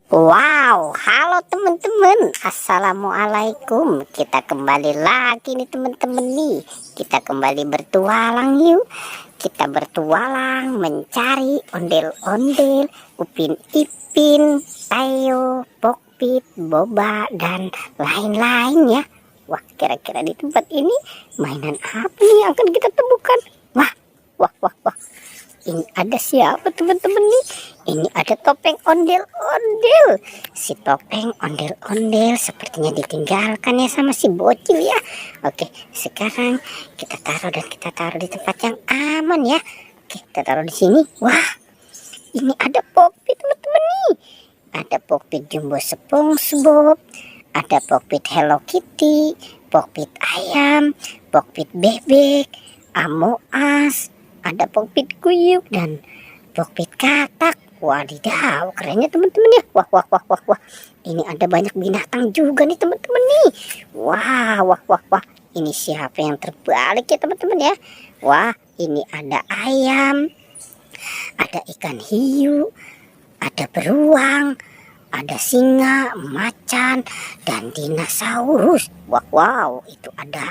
Wow, halo teman-teman. Assalamualaikum. Kita kembali lagi nih teman-teman nih. Kita kembali bertualang yuk. Kita bertualang mencari ondel-ondel, Upin Ipin, Tayo, Pokpit, Boba, dan lain-lain ya. Wah, kira-kira di tempat ini mainan apa nih yang akan kita temukan? Wah, wah, wah, wah. Ini ada siapa teman-teman nih? Ini ada topeng ondel-ondel. Si topeng ondel-ondel sepertinya ditinggalkan ya sama si bocil ya. Oke, sekarang kita taruh dan kita taruh di tempat yang aman ya. Oke, kita taruh di sini. Wah, ini ada Pokpit teman-teman nih. Ada Pokpit Jumbo SpongeBob, ada Pokpit Hello Kitty, Pokpit ayam, Pokpit bebek, Amoas, ada Pokpit kuyuk dan Pokpit katak. Wadidaw, kerennya teman-teman ya. Wah, wah, wah, wah, wah. Ini ada banyak binatang juga nih teman-teman nih. Wah, wah, wah, wah. Ini siapa yang terbalik ya teman-teman ya. Wah, ini ada ayam, ada ikan hiu, ada beruang, ada singa, macan, dan dinosaurus. Wow, wow, itu ada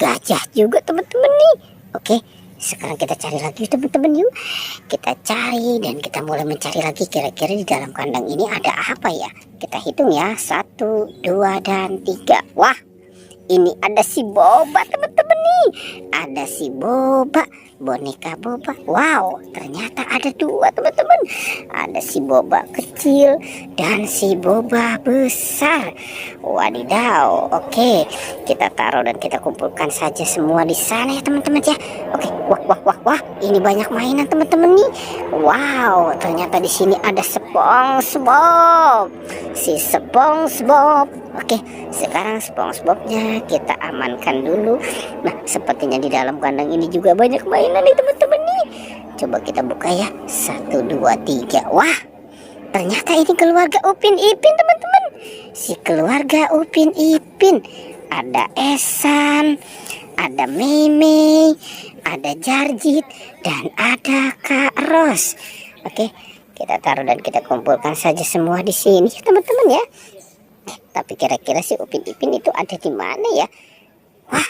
gajah juga teman-teman nih. Oke, sekarang kita cari lagi teman-teman yuk. Kita cari dan kita mulai mencari lagi kira-kira di dalam kandang ini ada apa ya. Kita hitung ya, 1, 2, dan 3. Wah, ini ada si Boba teman-teman nih. Ada si Boba, boneka Boba. Wow, ternyata ada 2 teman-teman. Ada si Boba kecil dan si Boba besar. Wadidaw. Oke, kita taruh dan kita kumpulkan saja semua di sana ya teman-teman ya. Oke, wah, wah, wah, wah. Ini banyak mainan teman-teman nih. Wow, ternyata di sini ada SpongeBob. Si SpongeBob. Oke, sekarang SpongeBobnya kita amankan dulu. Nah, sepertinya di dalam kandang ini juga banyak mainan nih teman-teman nih. Coba kita buka ya. 1, 2, 3. Wah, ternyata ini keluarga Upin Ipin teman-teman. Si keluarga Upin Ipin. Ada Esan, ada Meme, ada Jarjit, dan ada Kak Ros. Oke, kita taruh dan kita kumpulkan saja semua di sini ya teman-teman ya. Tapi kira-kira si Upin Ipin itu ada di mana ya? Wah,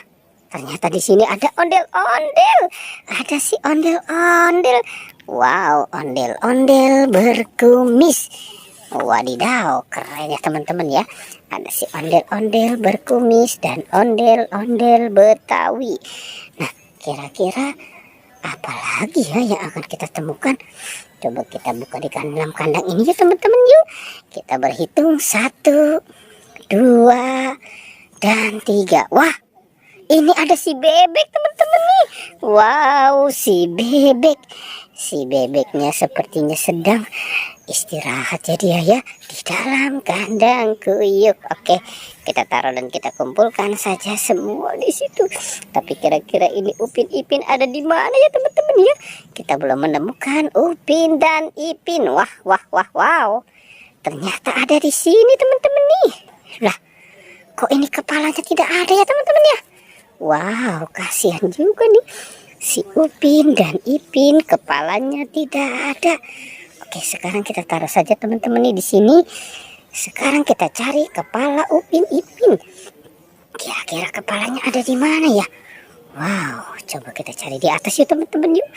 ternyata di sini ada ondel-ondel. Ada si ondel-ondel. Wow, ondel-ondel berkumis. Wadidaw, keren ya teman-teman ya. Ada si ondel-ondel berkumis dan ondel-ondel Betawi. Nah, kira-kira apa lagi ya yang akan kita temukan? Coba kita buka di dalam kandang ini ya teman-teman yuk. Kita berhitung 1, 2, dan 3. Wah, ini ada si bebek teman-teman nih. Wow, si bebek. Si bebeknya sepertinya sedang istirahat ya dia ya di dalam kandang kuyuk. Oke, kita taruh dan kita kumpulkan saja semua di situ. Tapi kira-kira ini Upin Ipin ada di mana ya teman-teman ya? Kita belum menemukan Upin dan Ipin. Wah, wah, wah, wow. Ternyata ada di sini teman-teman nih. Lah, kok ini kepalanya tidak ada ya teman-teman ya? Wow, kasihan juga nih. Si Upin dan Ipin kepalanya tidak ada. Oke, sekarang kita taruh saja teman-teman nih di sini. Sekarang kita cari kepala Upin Ipin. Kira-kira kepalanya ada di mana ya? Wow, coba kita cari di atas yuk teman-teman yuk.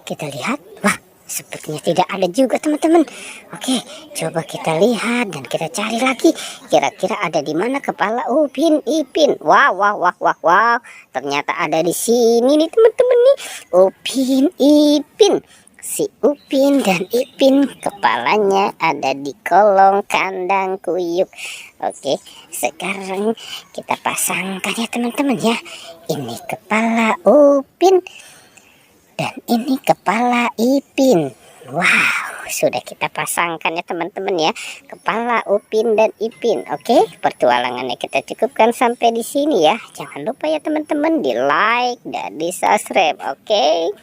Kita lihat. Wah, sepertinya tidak ada juga teman-teman. Oke, coba kita lihat dan kita cari lagi. Kira-kira ada di mana kepala Upin Ipin? Wow, wow, wow, wow, wow. Ternyata ada di sini nih teman-teman nih. Upin Ipin. Si Upin dan Ipin kepalanya ada di kolong kandang kuyuk. Oke, sekarang kita pasangkan ya teman-teman ya. Ini kepala Upin dan ini kepala Ipin. Wow, sudah kita pasangkan ya teman-teman ya. Kepala Upin dan Ipin. Oke, pertualangannya kita cukupkan sampai di sini ya. Jangan lupa ya teman-teman di like dan di subscribe. Oke.